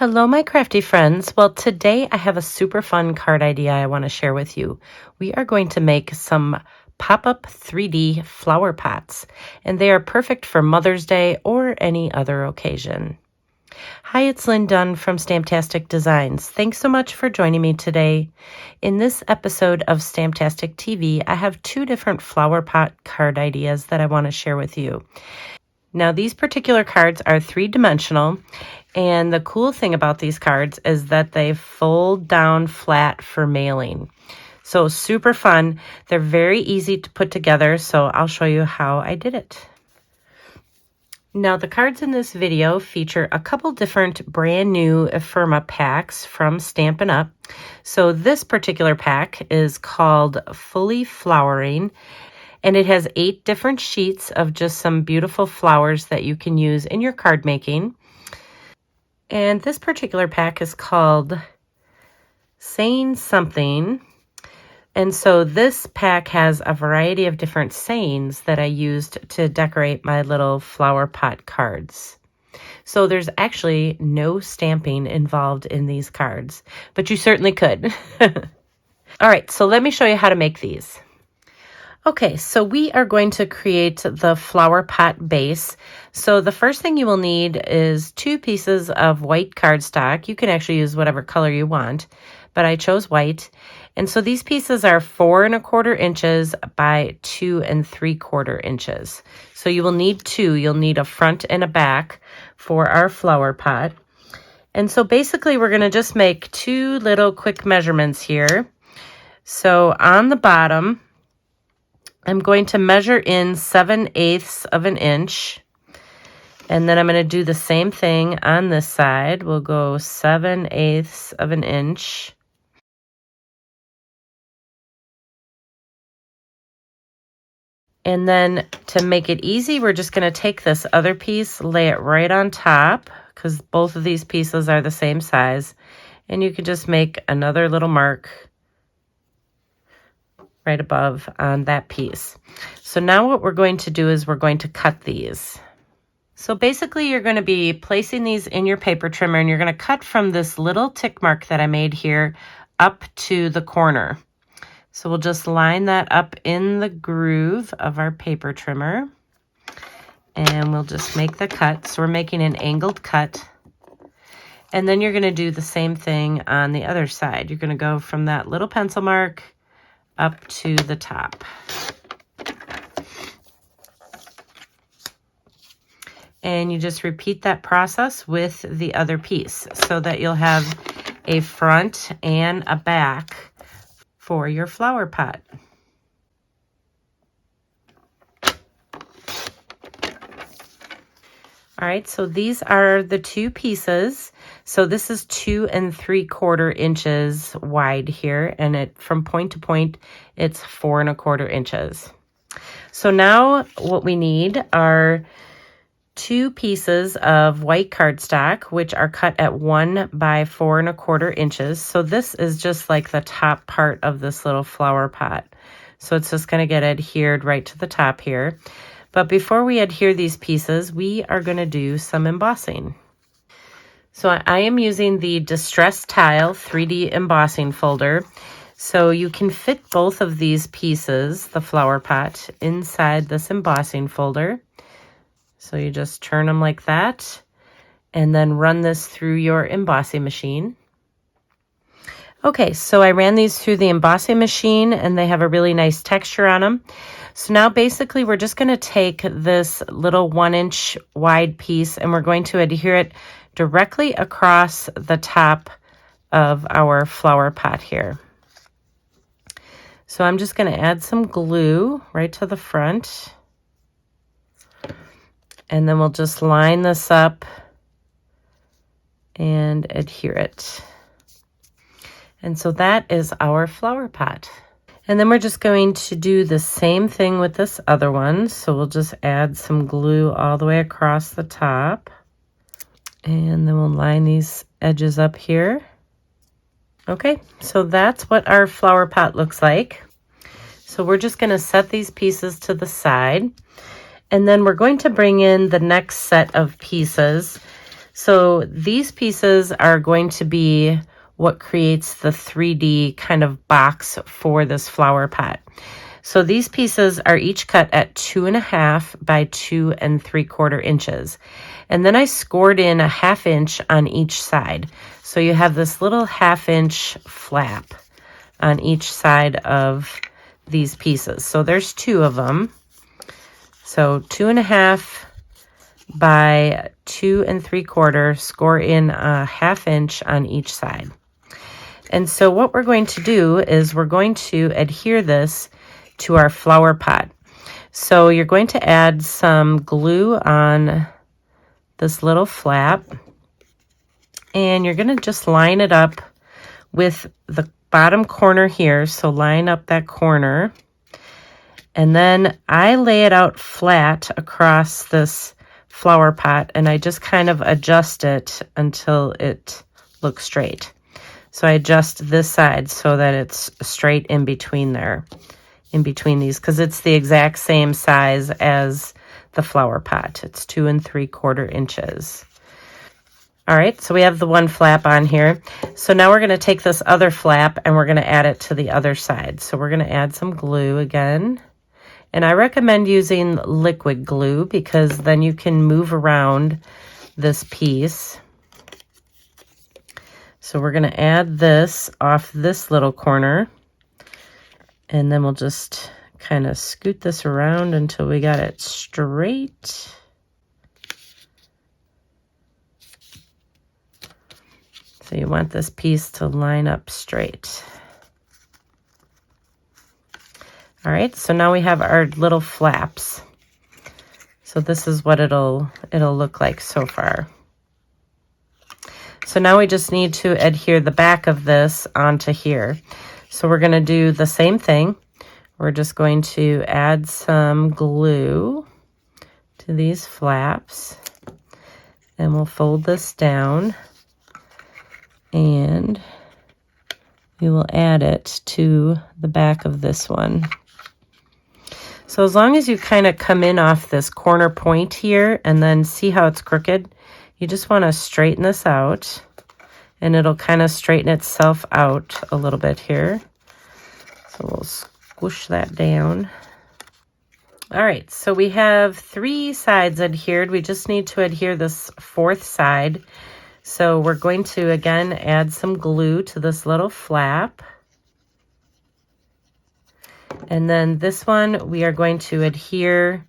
Hello, my crafty friends. Well, today I have a super fun card idea I want to share with you. We are going to make some pop-up 3D flower pots, and they are perfect for Mother's Day or any other occasion. Hi, it's Lynn Dunn from Stamptastic Designs. Thanks so much for joining me today. In this episode of Stamptastic TV, I have two different flower pot card ideas that I want to share with you. Now, these particular cards are three-dimensional, and the cool thing about these cards is that they fold down flat for mailing. So super fun. They're very easy to put together, so I'll show you how I did it. Now, the cards in this video feature a couple different brand new Ephemera packs from Stampin Up. So this particular pack is called Fully Flowering, and it has 8 different sheets of just some beautiful flowers that you can use in your card making. And this particular pack is called Saying Something. And so this pack has a variety of different sayings that I used to decorate my little flower pot cards. So there's actually no stamping involved in these cards, but you certainly could. All right, so let me show you how to make these. Okay, so we are going to create the flower pot base. So the first thing you will need is 2 pieces of white cardstock. You can actually use whatever color you want, but I chose white. And so these pieces are 4 1/4 inches by 2 3/4 inches. So you will need 2. You'll need a front and a back for our flower pot. And so basically we're going to just make 2 little quick measurements here. So on the bottom, I'm going to measure in 7/8 of an inch, and then I'm going to do the same thing on this side. We'll go 7/8 of an inch. And then to make it easy, we're just going to take this other piece, lay it right on top, because both of these pieces are the same size, and you can just make another little mark right above on that piece. So now what we're going to do is we're going to cut these. So basically you're going to be placing these in your paper trimmer, and you're going to cut from this little tick mark that I made here up to the corner. So we'll just line that up in the groove of our paper trimmer, and we'll just make the cut. So we're making an angled cut. And then you're going to do the same thing on the other side. You're going to go from that little pencil mark up to the top. And you just repeat that process with the other piece so that you'll have a front and a back for your flower pot. All right, so these are the 2 pieces. So this is 2 3/4 inches wide here, and from point to point, it's 4 1/4 inches. So now what we need are 2 pieces of white cardstock, which are cut at 1 by 4 1/4 inches. So this is just like the top part of this little flower pot. So it's just going to get adhered right to the top here. But before we adhere these pieces, we are going to do some embossing. So I am using the Distress Tile 3D embossing folder. So you can fit both of these pieces, the flower pot, inside this embossing folder. So you just turn them like that, and then run this through your embossing machine. Okay, so I ran these through the embossing machine, and they have a really nice texture on them. So now basically we're just going to take this little 1-inch wide piece, and we're going to adhere it directly across the top of our flower pot here. So I'm just going to add some glue right to the front. And then we'll just line this up and adhere it. And so that is our flower pot. And then we're just going to do the same thing with this other one. So we'll just add some glue all the way across the top. And then we'll line these edges up here. Okay, so that's what our flower pot looks like. So we're just going to set these pieces to the side. And then we're going to bring in the next set of pieces. So these pieces are going to be what creates the 3D kind of box for this flower pot. So these pieces are each cut at 2.5 by 2 3/4 inches. And then I scored in a 1/2 inch on each side. So you have this little 1/2 inch flap on each side of these pieces. So there's 2 of them. So 2.5 by 2 3/4, score in a 1/2 inch on each side. And so what we're going to do is we're going to adhere this to our flower pot. So you're going to add some glue on this little flap, and you're going to just line it up with the bottom corner here. So line up that corner, and then I lay it out flat across this flower pot, and I just kind of adjust it until it looks straight. So I adjust this side so that it's straight in between there, in between these, because it's the exact same size as the flower pot. It's 2 3/4 inches. All right, so we have the one flap on here. So now we're going to take this other flap and we're going to add it to the other side. So we're going to add some glue again. And I recommend using liquid glue because then you can move around this piece. So we're going to add this off this little corner, and then we'll just kind of scoot this around until we got it straight. So you want this piece to line up straight. All right, so now we have our little flaps. So this is what it'll look like so far. So now we just need to adhere the back of this onto here. So we're going to do the same thing. We're just going to add some glue to these flaps, and we'll fold this down, and we will add it to the back of this one. So as long as you kind of come in off this corner point here and then see how it's crooked, you just want to straighten this out, and it'll kind of straighten itself out a little bit here. So we'll squish that down. All right, so we have 3 sides adhered. We just need to adhere this 4th side. So we're going to, again, add some glue to this little flap. And then this one, we are going to adhere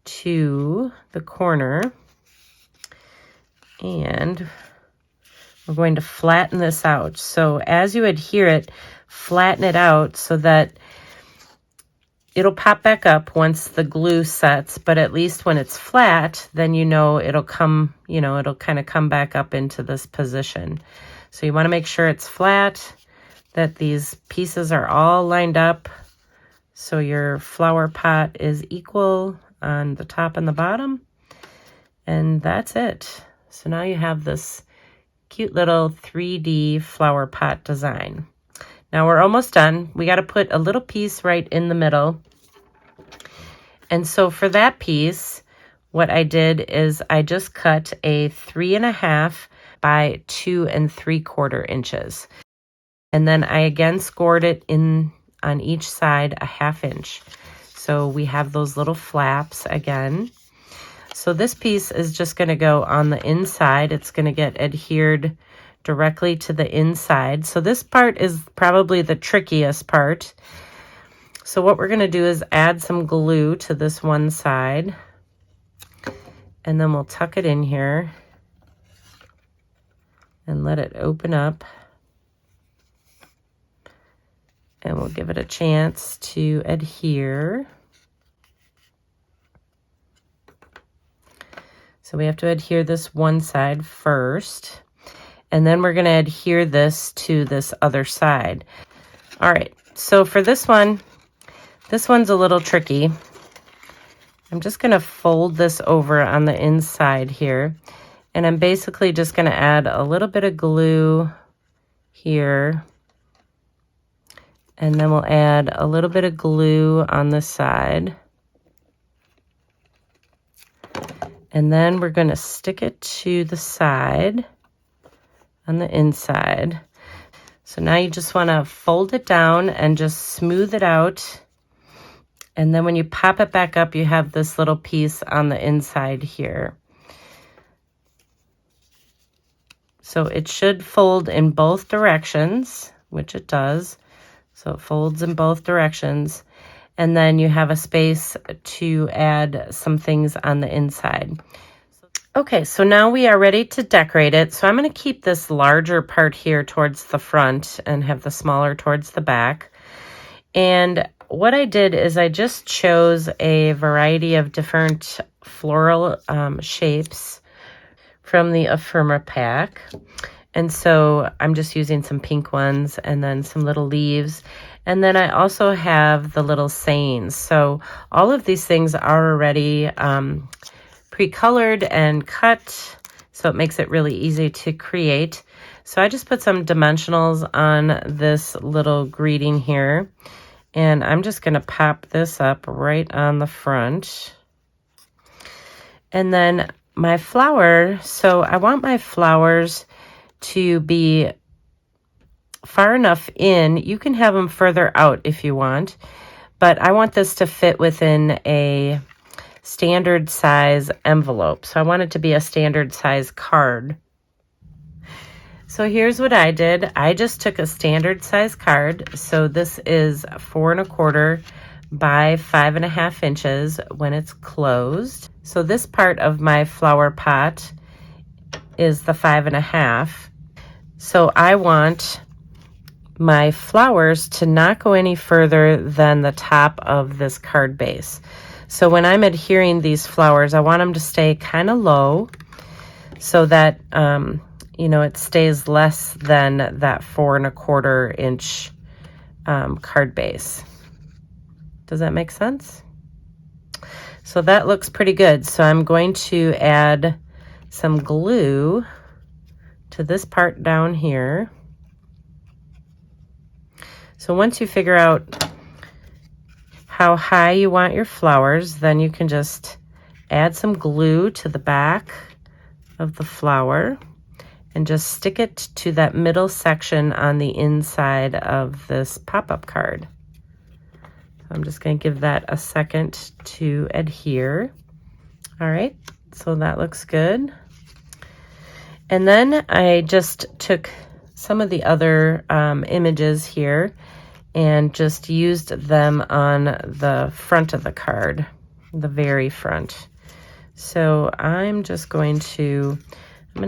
to the corner. And we're going to flatten this out. So as you adhere it, flatten it out so that it'll pop back up once the glue sets, but at least when it's flat, then you know it'll come, it'll kind of come back up into this position. So you want to make sure it's flat, that these pieces are all lined up so your flower pot is equal on the top and the bottom. And that's it. So now you have this cute little 3D flower pot design. Now we're almost done. We got to put a little piece right in the middle. And so for that piece, what I did is I just cut a 3.5 by 2 3/4 inches. And then I again scored it in on each side a 1/2 inch. So we have those little flaps again. So this piece is just going to go on the inside. It's going to get adhered directly to the inside. So this part is probably the trickiest part. So what we're going to do is add some glue to this one side, and then we'll tuck it in here and let it open up. And we'll give it a chance to adhere. So we have to adhere this one side first, and then we're going to adhere this to this other side. All right, so for this one's a little tricky. I'm just going to fold this over on the inside here, and I'm basically just going to add a little bit of glue here, and then we'll add a little bit of glue on this side. And then we're going to stick it to the side on the inside. So now you just want to fold it down and just smooth it out. And then when you pop it back up, you have this little piece on the inside here. So it should fold in both directions, which it does. So it folds in both directions. And then you have a space to add some things on the inside. Okay, so now we are ready to decorate it. So I'm going to keep this larger part here towards the front and have the smaller towards the back. And what I did is I just chose a variety of different floral shapes from the Ephemera pack. And so I'm just using some pink ones and then some little leaves. And then I also have the little sayings. So all of these things are already pre-colored and cut, so it makes it really easy to create. So I just put some dimensionals on this little greeting here. And I'm just going to pop this up right on the front. And then my flower, so I want my flowers to be far enough in. You can have them further out if you want, but I want this to fit within a standard size envelope. So I want it to be a standard size card. So here's what I did. I just took a standard size card. So this is 4 1/4 by 5 1/2 inches when it's closed. So this part of my flower pot is the 5 1/2. So I want my flowers to not go any further than the top of this card base. So when I'm adhering these flowers, I want them to stay kind of low so that you know, it stays less than that 4 1/4 inch card base. Does that make sense? So that looks pretty good. So I'm going to add some glue to this part down here. So once you figure out how high you want your flowers, then you can just add some glue to the back of the flower and just stick it to that middle section on the inside of this pop-up card. I'm just going to give that a second to adhere. All right, so that looks good. And then I just took some of the other images here and just used them on the front of the card, the very front. So I'm just going to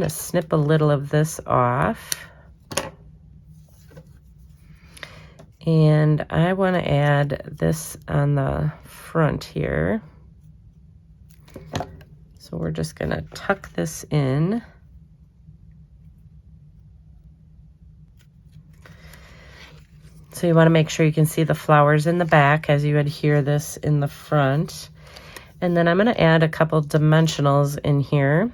snip a little of this off. And I want to add this on the front here. So we're just going to tuck this in. So you want to make sure you can see the flowers in the back as you adhere this in the front. And then I'm going to add a couple dimensionals in here.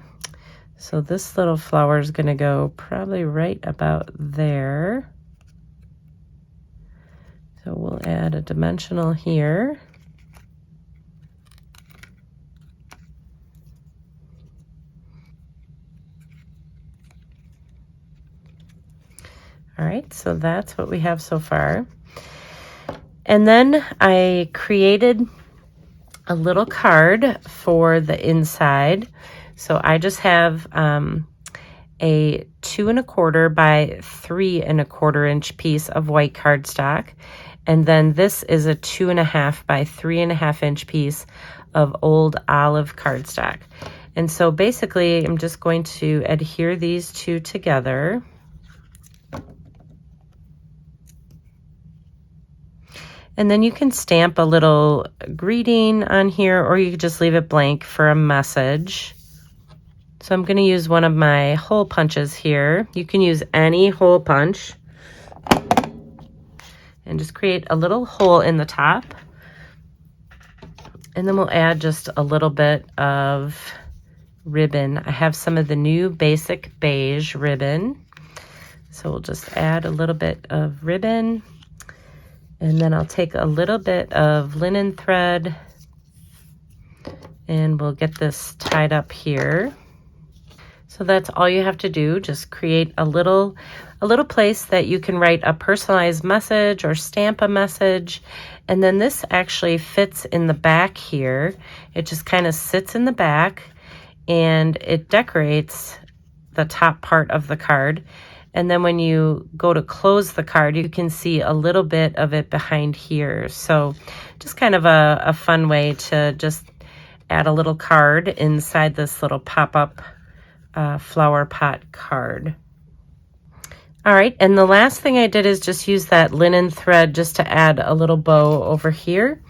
So this little flower is going to go probably right about there. So we'll add a dimensional here. All right, so that's what we have so far. And then I created a little card for the inside. So I just have a 2 1/4 by 3 1/4 inch piece of white cardstock. And then this is a 2 1/2 by 3 1/2 inch piece of old olive cardstock. And so basically I'm just going to adhere these two together. And then you can stamp a little greeting on here, or you could just leave it blank for a message. So I'm going to use one of my hole punches here. You can use any hole punch. And just create a little hole in the top. And then we'll add just a little bit of ribbon. I have some of the new basic beige ribbon. So we'll just add a little bit of ribbon. And then I'll take a little bit of linen thread And we'll get this tied up here. So that's all you have to do. Just create a little place that you can write a personalized message or stamp a message. And then this actually fits in the back here. It just kind of sits in the back and it decorates the top part of the card. And then when you go to close the card, you can see a little bit of it behind here. So just kind of a fun way to just add a little card inside this little pop-up flower pot card. All right, and the last thing I did is just use that linen thread just to add a little bow over here.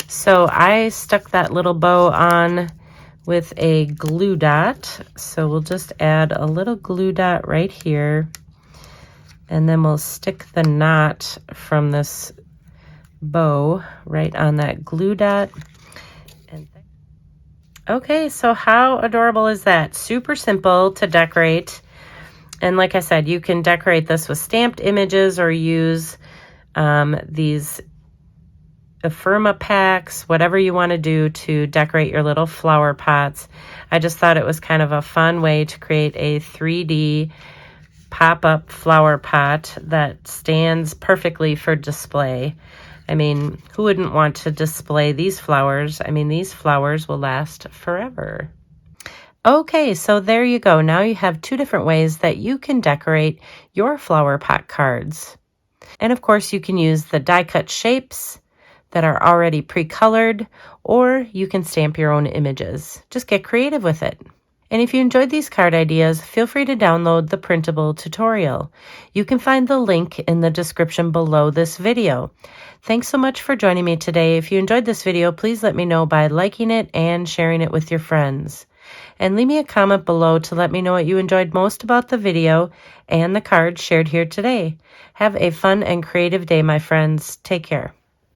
So I stuck that little bow on with a glue dot. So we'll just add a little glue dot right here. And then we'll stick the knot from this bow right on that glue dot. Okay, so how adorable is that? Super simple to decorate. And like I said, you can decorate this with stamped images or use these Ephemera packs, whatever you want to do to decorate your little flower pots. I just thought it was kind of a fun way to create a 3D pop-up flower pot that stands perfectly for display. I mean, who wouldn't want to display these flowers? I mean, these flowers will last forever. Okay, so there you go. Now you have two different ways that you can decorate your flower pot cards. And of course, you can use the die-cut shapes that are already pre-colored, or you can stamp your own images. Just get creative with it. And if you enjoyed these card ideas, feel free to download the printable tutorial. You can find the link in the description below this video. Thanks so much for joining me today. If you enjoyed this video, please let me know by liking it and sharing it with your friends. And leave me a comment below to let me know what you enjoyed most about the video and the cards shared here today. Have a fun and creative day, my friends. Take care.